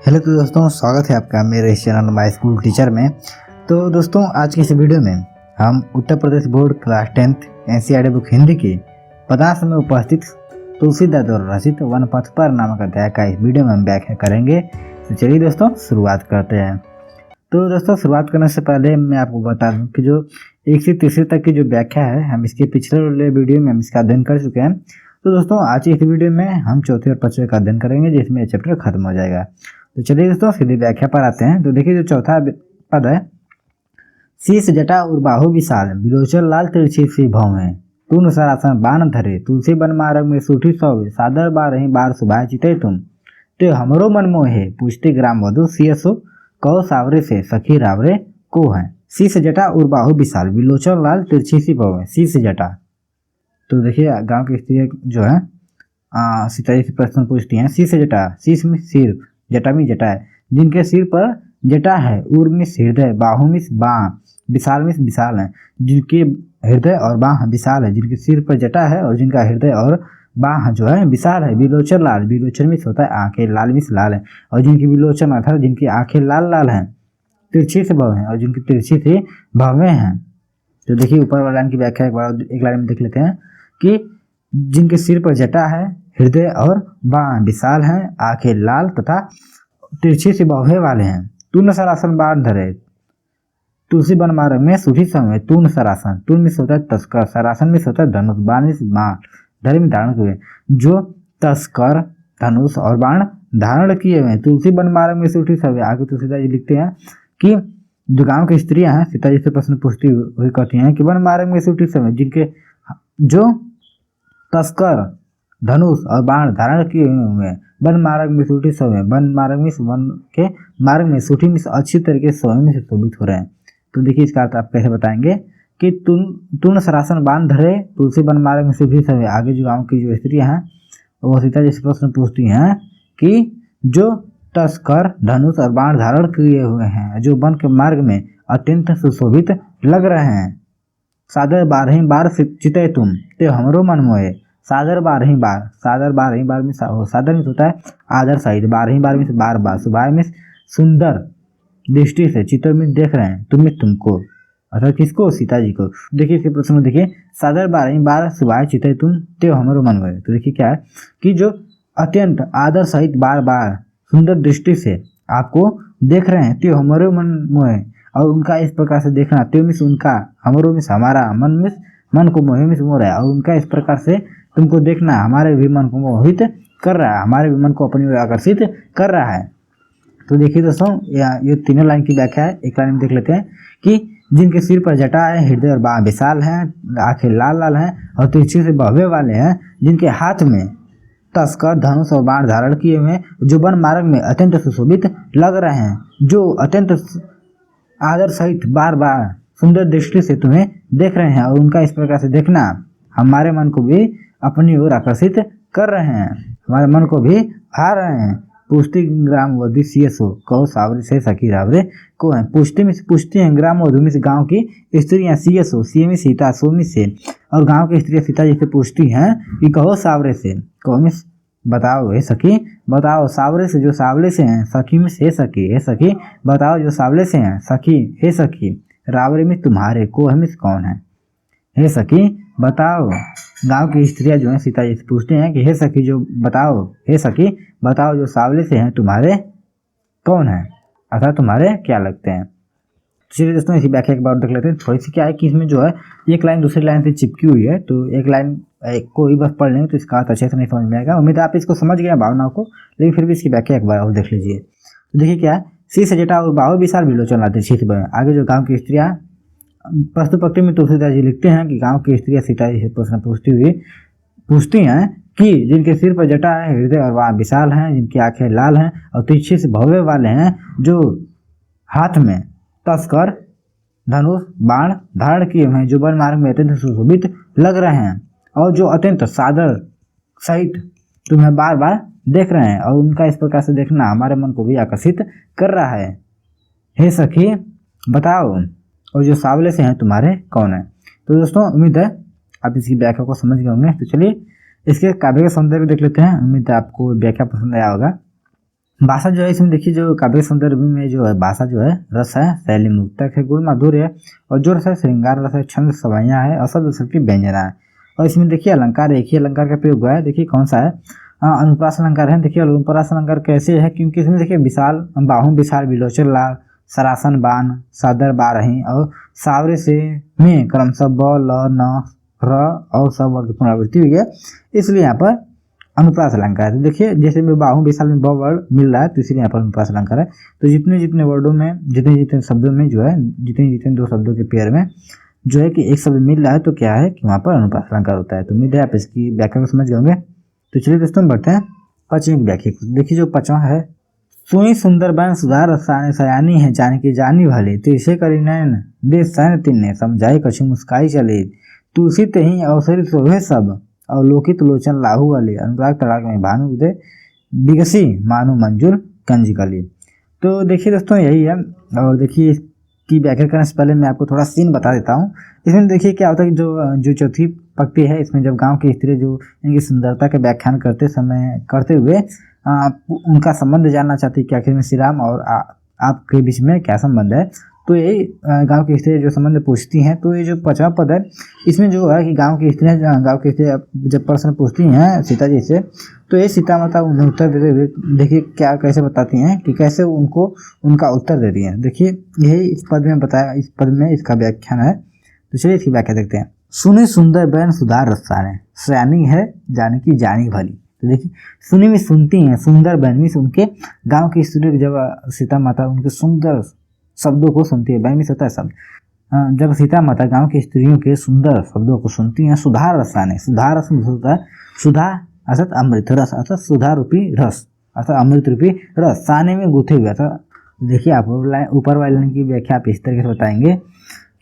Hello तो दोस्तों, स्वागत है आपका मेरे इस चैनल माय स्कूल टीचर में। तो दोस्तों, आज की इस वीडियो में हम Uttar Pradesh board class 10th NCERT book Hindi की पदार्थ में उपस्थित तुलसीदास द्वारा रचित वन पथ पर नामक अध्याय का इस वीडियो में हम व्याख्या करेंगे। तो चलिए दोस्तों, शुरुआत करते हैं। तो दोस्तों, शुरुआत करने से पहले मैं आपको बता दूं कि जो 1 से तीसरे तक की जो व्याख्या है, हम इसके पिछले वाले वीडियो में हम इसका अध्ययन कर चुके हैं। तो दोस्तों, आज की इस वीडियो में हम चौथे और पांचवें का अध्ययन करेंगे, जिसमें चैप्टर खत्म हो जाएगा। तो चलिए दोस्तों, सीधी व्याख्या पर आते हैं। तो देखिए, जो चौथा पद है, शीश जटा और बाहु विशाल, बिलोचन लाल तिरछी सी भौं, तुम सरासन बाण धरे, तुलसी बन मार्ग में सूठी सौवे, सादर बारही बार सुभाय चिते तुम, तो हमरो मन मोहे, पूछते ग्राम वधु सियसो, कहो सावरे से सखी रावरे को है। शीश जटा और बाहु विशाल, बिलोचन लाल तिरछी सी भौं। शीश जटा, तो देखिए गांव की स्त्री जो है सीताजी से प्रश्न पूछती हैं। शीश जटा, शीश में सिर, जटा में जटा है, जिनके सिर पर जटा है, उर में हृदय, बाहु में बाँ, विशाल में विशाल है, जिनके हृदय और बाह विशाल है, जिनके सिर पर जटा है और जिनका हृदय और बाह जो है विशाल है। बिलोचन लाल, बिलोचन में होता है आंखें, लाल में लाल है, और जिनकी बिलोचन अर्थात जिनकी आंखें लाल लाल हैं, तिरछी से भव हैं, और जिनकी तिरछी से भवें हैं। तो देखिए, ऊपर वाला लाइन की व्याख्या एक लाइन में देख लेते हैं कि जिनके सिर पर जटा है, हृदय और बाण विशाल हैं, आंखें लाल तथा तिरछी से भौहें वाले हैं। तून सरासन बाण धरे, तुलसी बन मार्ग में सूठी समय। तून सरासन, तून में होता है तस्कर, सरासन में होता है धनुष, बाण में बाण, धरे में धारण किए, जो तस्कर धनुष और बाण धारण किए हुए। तुलसी बन मार्ग में सूठी समय। आगे तुलसीदास जी लिखते हैं कि जो गांव की स्त्रियां हैं, सीताजी से प्रश्न पूछती हुई कहती हैं कि वन मार्ग में सूठी समय, जिनके जो तस्कर धनुष और बाण धारण किए हुए, वन मार्ग में सूठी समय, वन मार्ग में वन के मार्ग में सूठी में अच्छी तरीके से समय में से शोभित हो रहे हैं। तो देखिए, इसका अर्थ आप कैसे बताएंगे कि तुन सरासन बाण धरे, तुलसी वन मार्ग में सूठी समय। आगे जो गाँव की जो स्त्रियां हैं, वो सीताजी से प्रश्न पूछती हैं कि जो तस्कर धनुष और बाण धारण किए हुए हैं, जो वन के मार्ग में अत्यंत सुशोभित लग रहे हैं, सादर बारही बार चिते तुम, ते हमरो मन मोहे। सादर बारही बार, सादर बारही बार में सादर में होता है आदर सहित, बारही बार में से बार बार, सुभाय में सुंदर दृष्टि से, चित्त में देख रहे हैं, तुम्हें तुमको, अर्थात किसको, सीता जी को। देखिए इसके प्रश्न में देखिए, सादर बारही बार सुभाय चिते तुम, ते हमरो मन मोहे। तो देखिए क्या है कि जो अत्यंत आदर सहित बार बार सुंदर दृष्टि से आपको देख रहे हैं, ते हमरो मन मोहे, और उनका इस प्रकार से देखना, त्यो मिस उनका, हमरो मिस हमारा, मन मिस मन को मोहे मिस मोह रहा है, और उनका इस प्रकार से तुमको देखना हमारे भी मन को मोहित कर रहा है, हमारे भी मन को अपनी ओर आकर्षित कर रहा है। तो देखिए दोस्तों, ये तीनों लाइन की व्याख्या है। एक लाइन में देख लेते हैं कि जिनके सिर पर जटा है, हृदय और बाह विशाल हैं, आंखें लाल लाल हैं और तिरछी से भव्य वाले हैं, जिनके हाथ में तस्कर धनुष और बाण धारण किए हुए, जो वन मार्ग में अत्यंत सुशोभित लग रहे हैं, जो अत्यंत आदर सहित बार बार सुंदर दृष्टि से तुम्हें देख रहे हैं, और उनका इस प्रकार से देखना हमारे मन को भी अपनी ओर आकर्षित कर रहे हैं, हमारे मन को भी भा रहे हैं। पुष्टि ग्राम वधु सियसो, कहो सावरे से सखी रावरे को है। पुष्टि में पूछती हैं ग्राम वधु में से गाँव की स्त्रियां, सियसो सी में सीता, सो में से, और गाँव की स्त्रियां सीता जी से पूछती हैं कि कहो सावरे से, कहो में बताओ हे सखी, बताओ सावरे से जो सावले से हैं, सखी में से सखी, हे सखी बताओ जो सावले से हैं, सखी हे सखी, रावरे में तुम्हारे, को हमें कौन है, हे सखी बताओ। गांव की स्त्रियां जो हैं सीता जी से पूछते हैं कि हे सखी जो बताओ, हे सखी बताओ जो सावले से हैं तुम्हारे कौन है, अर्थात तुम्हारे क्या लगते हैं। चलिए दोस्तों, इसी व्याख्या के बाद देख लेते हैं। थोड़ी सी क्या है कि इसमें जो है एक लाइन दूसरी लाइन से चिपकी हुई है, तो एक लाइन को ही बस पढ़ लेंगे तो इसका अर्थ अच्छे से नहीं समझ में आएगा। उम्मीद है आप इसको समझ गए भावनाओं को, लेकिन फिर भी इसकी व्याख्या एक बार और देख लीजिए। तो देखिए क्या है, शीश जटा और बाहु विशाल, बिलोचन लाल तिरछी से भौं। आगे जो गाँव की स्त्रियां प्रस्तुत पंक्ति में तुलसीदास जी लिखते हैं कि गाँव की स्त्रियां सीता जी से प्रश्न पूछती हैं कि जिनके सिर पर जटा है, हृदय और बाह विशाल हैं, जिनकी आंखें लाल हैं और तिरछी से भव्य वाले हैं, जो हाथ में तस्कर धनुष बाण धारण किए हुए हैं, जो वन मार्ग में अत्यंत सुशोभित लग रहे हैं, और जो अत्यंत सादर सहित तुम्हें बार बार देख रहे हैं, और उनका इस प्रकार से देखना हमारे मन को भी आकर्षित कर रहा है। हे सखी बताओ, और जो सावले से हैं तुम्हारे कौन है। तो दोस्तों, उम्मीद है आप इसकी व्याख्या को समझ गए होंगे। तो चलिए इसके काव्य का सौंदर्य देख लेते हैं। उम्मीद है आपको व्याख्या पसंद आया होगा। भाषा जो है इसमें देखिए जो काव्य सौंदर्य में जो है भाषा जो है रस है, शैली मुक्तक है, गुण माधुर्य है, और जो रस है श्रृंगार रस है, छंद सवाइयाँ है, अशब्द शक्ति व्यंजना है। और इसमें देखिए अलंकार, एक ही अलंकार का प्रयोग हुआ है, देखिए कौन सा है, अनुप्रास अलंकार है। देखिए अनुप्रास अलंकार कैसे है, क्योंकि इसमें देखिए विशाल बाहु विशाल विलोचन लाल सरासन बान सादर बारही और सावरे से में क्रमशः ब ल न र और सब वर्ग की पुनरावृत्ति हुई है, इसलिए यहाँ पर अनुप्रास अलंकार है। देखिए जैसे में बाहु विशाल में ब वर्ड मिल रहा है तो इसलिए यहाँ पर अनुप्रास अलंकार है। तो जितने जितने वर्डों में जितने शब्दों में जो है जितने दो शब्दों के पेयर में जो है कि एक शब्द मिल रहा है तो क्या है कि वहाँ पर अनुप्रास अलंकार होता है। तो उम्मीद है आप इसकी व्याख्या को समझ गए होंगे। तो चलिए दोस्तों हम बढ़ते हैं पांचवीं व्याख्या। देखिए जो पांचवा है, सुनी सुंदर बन सुधार रसाने सयानी है जानकी जानी भले तिरछे करी नैन दे सैन तिन्ने समझाई कछु मुस्काई चले तुलसी तही अवसरी सोहे सब अवलोकित लोचन लाहू वाले अनुराग तड़ाक में भानु उदय बिगसी मानो मंजूर कंजी कली। तो देखिए दोस्तों यही है। और देखिए इसकी व्याख्या करने से पहले मैं आपको थोड़ा सीन बता देता हूँ। इसमें देखिए क्या होता है कि जो चौथी पंक्ति है इसमें जब गांव की स्त्री जो इनकी सुंदरता के व्याख्यान करते हुए उनका संबंध जानना चाहती है कि आखिर में श्री राम और आपके बीच में क्या संबंध है। तो यही गांव की स्त्रियाँ जो संबंध पूछती हैं। तो ये जो पांचवा पद है इसमें जो है कि गांव की स्त्रियाँ जब प्रश्न पूछती हैं सीता जी से तो ये सीता माता उन्हें उत्तर देते हुए देखिए क्या कैसे बताती हैं कि कैसे उनको उनका उत्तर देती हैं। देखिए यही इस पद में बताया, इस पद में इसका व्याख्यान है। तो चलिए इसकी व्याख्या देखते हैं। सुने सुंदर बैन सुधार रसाने सयानी है जानकी जानी भली। तो देखिए सुनी में सुनती हैं, सुंदर बैन में उनके गाँव की स्त्रियों जब सीता माता उनके सुंदर शब्दों को सुनती है, बैन में होता है शब्द। जब सीता माता गांव की स्त्रियों के सुंदर शब्दों को सुनती हैं, सुधार रसाने, सुधार रस होता है सुधा अर्थात अमृत, रस अर्थात सुधा रूपी रस अर्थात अमृत रूपी रस, साने में गुथे हुए था। देखिए आप ऊपर वाली लाइन की व्याख्या आप इस तरीके से बताएंगे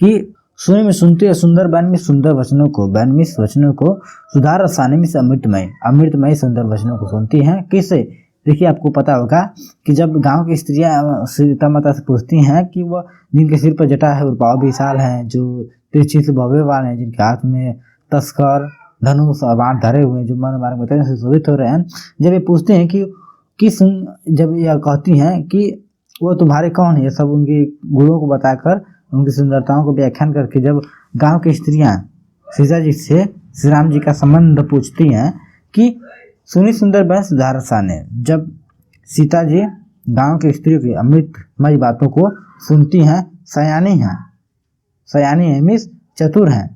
कि सुने में सुनते हैं सुंदर बैन में सुंदर वचनों को, बैन में वचनों को, सुधार रसाने में से अमृतमय सुंदर वचनों को सुनती हैं। किससे? देखिए आपको पता होगा कि जब गांव की स्त्रियां सीता माता से पूछती हैं कि वह जिनके सिर पर जटा है और पाँव विशाल हैं, जो तिरछी से भव्य वाले हैं, जिनके हाथ में तस्कर धनुष और बाण धरे हुए हैं, जो मन मार्ग में से शोभित हो रहे हैं, जब ये पूछते हैं कि जब यह कहती हैं कि वो तुम्हारे कौन है, ये सब उनके गुणों को बताकर उनकी सुंदरताओं को व्याख्यान करके जब गाँव की स्त्रियाँ सीता जी से श्री राम जी का संबंध पूछती हैं कि सुनी सुंदर बैन सुधार रसाने, जब सीता जी गांव के स्त्रियों की अमृतमय बातों को सुनती हैं, सयानी है मीन्स चतुर हैं,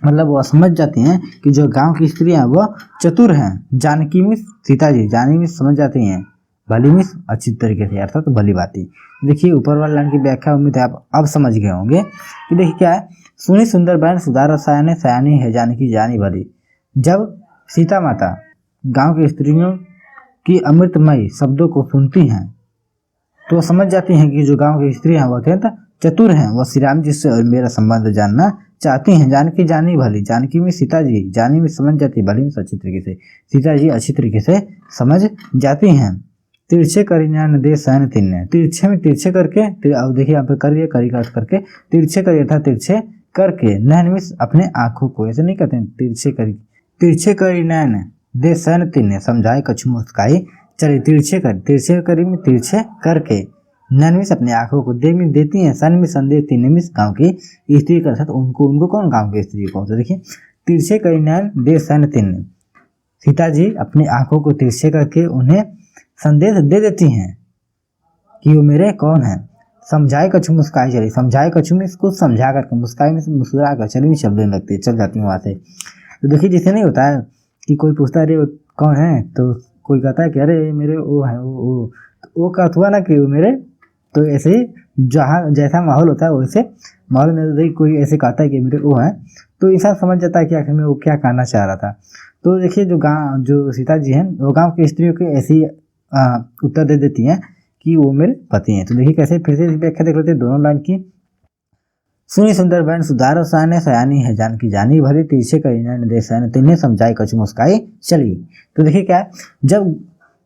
मतलब वो समझ जाती हैं कि जो गांव की स्त्रियां हैं वो चतुर हैं। जानकी मीन्स सीता जी, जानी मीन्स समझ जाती हैं, भली मीन्स अच्छी तरीके से अर्थात तो भली बाती। देखिए ऊपर वाली लाइन की व्याख्या उम्मीद है आप अब समझ गए होंगे कि देखिए क्या है, सुनी सुंदर बैन सुधार रसायने सयानी है जानकी जानी भली। जब सीता माता गांव की स्त्रियों की अमृतमय शब्दों को सुनती हैं तो समझ जाती हैं कि जो गांव की स्त्री हैं वो अत्यंत चतुर हैं, वह श्री राम जी से और मेरा संबंध जानना चाहती हैं। जानकी जानी भली, जानकी में सीता जी, जानी में समझ जाती, भली में अच्छी तरीके से, सीता जी अच्छी तरीके से समझ जाती हैं। तिरछे करी नैन दे सैन तिन्ने, तिरछे में तिरछे करके, अब देखिए यहाँ पे करिए करी का अर्थ करके, तिरछे करिए था तिरछे करके, नैन में अपने आंखों को, ऐसे नहीं कहते तिरछे करी नैन दे सैन तिन्ने समझाए कछु मुस्काई चलिए। तिरछे करी में तिरछे करके, नैन में अपने आंखों को, दे में देती हैं, सन में संदेह, तिन्ने में गाँव की स्त्री का साथ उनको कौन गाँव की स्त्री को। तो देखिए तिरछे करी नैन दे सैन तिन्ने, सीता जी अपनी आंखों को तिरछे करके उन्हें संदेश दे देती हैं कि वो मेरे कौन है। समझाए कछु मुस्काई चली, समझाए कछु में कुछ समझा करके, मुस्काई में मुस्कुरा कर चली नहीं शब्द लगते चल जाती हूँ वहाँ से। तो देखिए जैसे नहीं होता है कि कोई पूछता है अरे कौन है, तो कोई कहता है कि अरे मेरे वो है वो का हुआ ना कि वो मेरे। तो ऐसे ही जहाँ जैसा माहौल होता है वैसे माहौल में कोई ऐसे कहता है कि मेरे वो है तो इंसान समझ जाता है कि आखिर में वो क्या कहना चाह रहा था। तो देखिए जो सीता जी हैं वो गाँव की स्त्रियों के ऐसी उत्तर दे देती हैं कि वो मेरे पति हैं। तो देखिए कैसे फिर से व्याख्या देख लेते हैं दोनों लाइन की। सुनी सुंदर बैन सुधार रसाने सयानी है जानकी जानी भली तिरछे करी नैन दे सैन तिन्ने समझाई कछु मुस्काई चली। तो देखिए क्या है, जब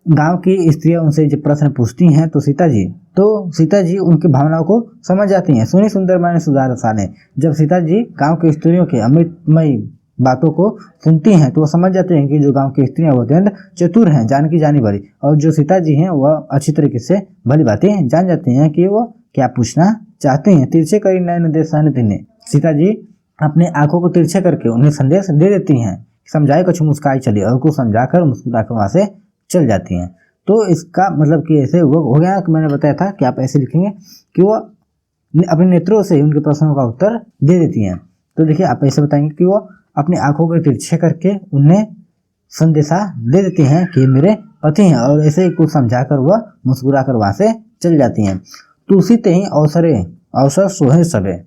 गांव की स्त्रियां उनसे जब प्रश्न पूछती हैं तो सीता जी उनकी भावनाओं को समझ जाती हैं। सुनी सुंदर बैन सुधार रसाने, जब सीता जी गांव की स्त्रियों के अमृतमय बातों को सुनती हैं तो वो समझ जाते हैं कि जो गांव की स्त्रियां वो अत्यंत चतुर हैं, जानकी जानी भरी, और जो सीता जी हैं वह अच्छी तरीके से भली बातें जान जाती हैं कि वो क्या पूछना चाहते हैं। तिरछे करी नयन देसाने तिन्हे, सीता जी अपने आंखों को तिरछे करके उन्हें संदेश दे देती हैं, समझाए कछु मुस्काई चली, और कुछ समझाकर मुस्कुराकर वहां से चल जाती हैं। तो इसका मतलब कि ऐसे वो हो गया कि मैंने बताया था कि आप ऐसे लिखेंगे कि वो अपने नेत्रों से उनके प्रश्नों का उत्तर दे देती हैं। तो देखिए आप ऐसे बताएंगे कि वो अपनी आंखों को तिरछे करके उन्हें संदेशा दे देती हैं कि मेरे पति हैं, और ऐसे ही कुछ समझाकर वह मुस्कुराकर वहां से चल जाती हैं। तुलसी ते ही अवसर सोहे सबे,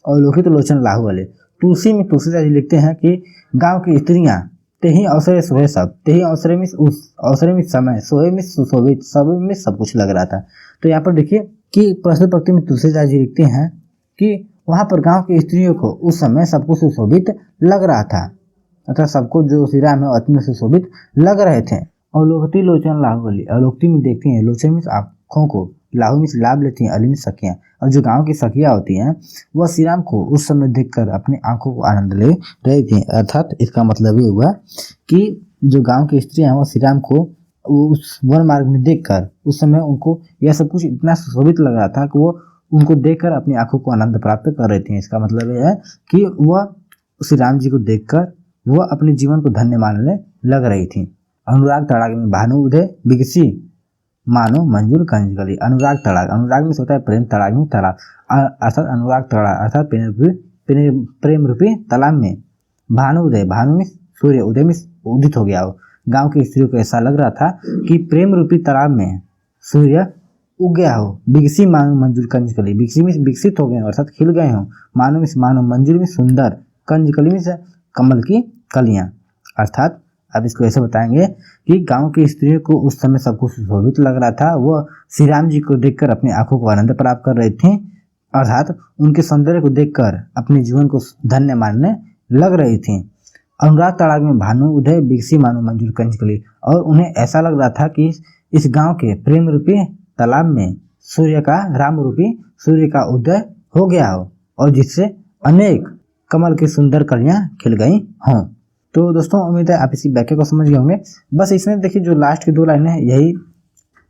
और लोहित लोचन लाहू वाले। तुलसी में तुलसीदास जी लिखते हैं कि गांव की स्त्रियां ते ही अवसरे सोहे सब, ते ही अवसरे में उस अवसरे में समय, सोहे में सुशोभित, सब में सब कुछ लग रहा था। तो यहाँ पर देखिए कि प्रश्न पक्ति में तुलसीदास जी लिखते हैं कि वहां पर गांव की स्त्रियों को उस समय सब कुछ सुशोभित लग रहा था, अर्थात सबको जो श्री राम है अति में सुशोभित लग रहे थे। और लोकती लोचन लाहू वाली, अलोकती में देखती हैं, लोचन में आंखों को, लाहू में लाभ लेती हैं, अली में सखियां, और जो गांव की सखियां होती हैं वह श्री राम को उस समय देखकर अपनी आंखों को आनंद ले रही थी। अर्थात इसका मतलब ये हुआ कि जो गांव की स्त्रियां हैं वो श्री राम को उस वन मार्ग में देखकर उस समय उनको यह सब कुछ इतना सुशोभित लग रहा था कि वो उनको देखकर अपनी आंखों को आनंद प्राप्त कर रही थी। इसका मतलब यह है कि वह श्री राम जी को देखकर वह अपने जीवन को धन्य मानने लग रही थी। अनुराग तड़ाग में भानु उदय बिगसी मानो मंजूर कंजकली। अनुराग तड़ाग, अनुराग में होता है प्रेम, तड़ाग में तालाब, अर्थात अनुराग तड़ाग अर्थात प्रेम रूपी तालाब में भानु उदय, भानु में सूर्य, उदय में उदित हो गया हो। गांव की स्त्रियों को ऐसा लग रहा था कि प्रेम रूपी तालाब में सूर्य उग गया हो। बिगसी मानो मंजूर कंजकली, बिगसी में विकसित हो गए अर्थात खिल गए हो। मानो में मानो, मंजूर में सुंदर, कंजकली में से कमल की कलियां। अर्थात अब इसको ऐसे बताएंगे कि गांव की स्त्रियों को उस समय सब कुछ सुशोभित लग रहा था, वह श्री राम जी को देखकर अपनी आंखों को आनंद प्राप्त कर रही थी, अर्थात उनके सौंदर्य को देखकर अपने जीवन को धन्य मानने लग रही थी। अनुराग तड़ाग में भानु उदय बिगसी मानो मंजूर कंजकली, और उन्हें ऐसा लग रहा था कि इस गांव के प्रेम रूपी तालाब में सूर्य का, राम रूपी सूर्य का उदय हो गया हो, और जिससे अनेक कमल की सुंदर कलियां खिल गई हों। तो दोस्तों उम्मीद है आप इसी व्याख्या को समझ गए होंगे। बस इसमें देखिए जो लास्ट की 2 लाइनें हैं यही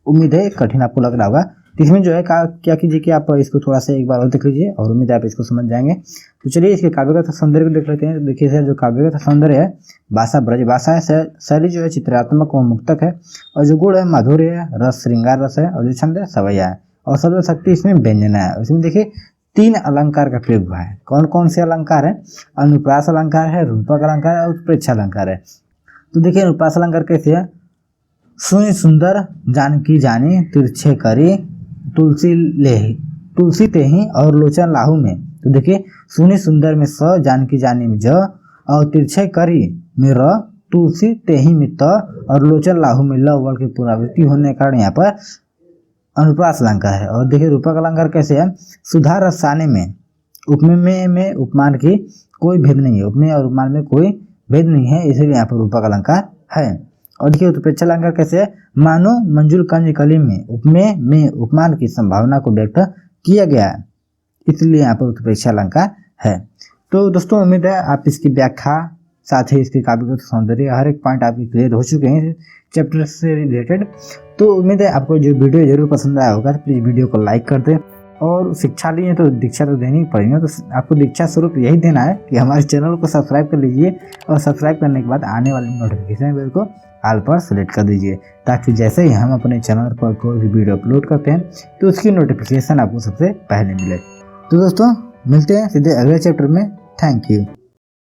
उम्मीद है कठिन आपको लग रहा होगा। तो इसमें जो है क्या कीजिए कि आप इसको थोड़ा सा एक बार और देख लीजिए, और उम्मीद है आप इसको समझ जाएंगे। तो चलिए इसके काव्यगत सौंदर्य को देख लेते हैं। देखिए सर जो काव्यगत सौंदर्य है, भाषा ब्रज भाषा है, शैली जो है चित्रात्मक व मुक्तक है, और जो गुण है माधुर्य है, रस श्रृंगार रस है, और जो छंद है सवैया है, और शब्द शक्ति इसमें व्यंजना है। इसमें देखिए 3 अलंकार का प्रयोग हुआ है। कौन कौन से अलंकार है? अनुप्रास अलंकार है, रूपक अलंकार है, और उत्प्रेक्षा अलंकार है। तो देखिए अनुप्रास अलंकार कैसे है? सुनि सुंदर जानकी जानी, तिरछे करी तुलसी ले, तुलसी ते ही, और लोचन लाहू में। तो देखिए सुनि सुंदर में स, जानकी जानी में ज, और तिरछे करी में र, तुलसी ते ही में त, और लोचन लाहू में ल वर्ग की पुनरावृत्ति होने के कारण यहाँ पर अनुप्रास अलंकार है। और देखिए रूपक अलंकार कैसे है? सुधा रसाने में, उपमेय में उपमान की कोई भेद नहीं है, उपमेय और उपमान में कोई भेद नहीं है, इसीलिए यहाँ पर रूपक अलंकार है। और देखिए उत्प्रेक्षा अलंकार कैसे है? मानो मंजूर कंजकली में उपमेय में उपमान की संभावना को व्यक्त किया गया है, इसलिए यहाँ पर उत्प्रेक्षा अलंकार है। तो दोस्तों उम्मीद है आप इसकी व्याख्या साथ ही इसके काव्यगत सौंदर्य हर एक पॉइंट आपके क्लियर हो चुके हैं चैप्टर से रिलेटेड। तो उम्मीद है आपको जो वीडियो जरूर पसंद आया होगा, तो प्लीज़ वीडियो को लाइक कर दें। और शिक्षा लिए तो दीक्षा तो देनी पड़ेगी, तो आपको दीक्षा स्वरूप यही देना है कि हमारे चैनल को सब्सक्राइब कर लीजिए, और सब्सक्राइब करने के बाद आने वाली नोटिफिकेशन बेल को ऑल पर सेलेक्ट कर दीजिए, ताकि जैसे ही हम अपने चैनल पर कोई भी वीडियो अपलोड करते हैं तो उसकी नोटिफिकेशन आपको सबसे पहले मिले। तो दोस्तों मिलते हैं सीधे अगले चैप्टर में। Thank you.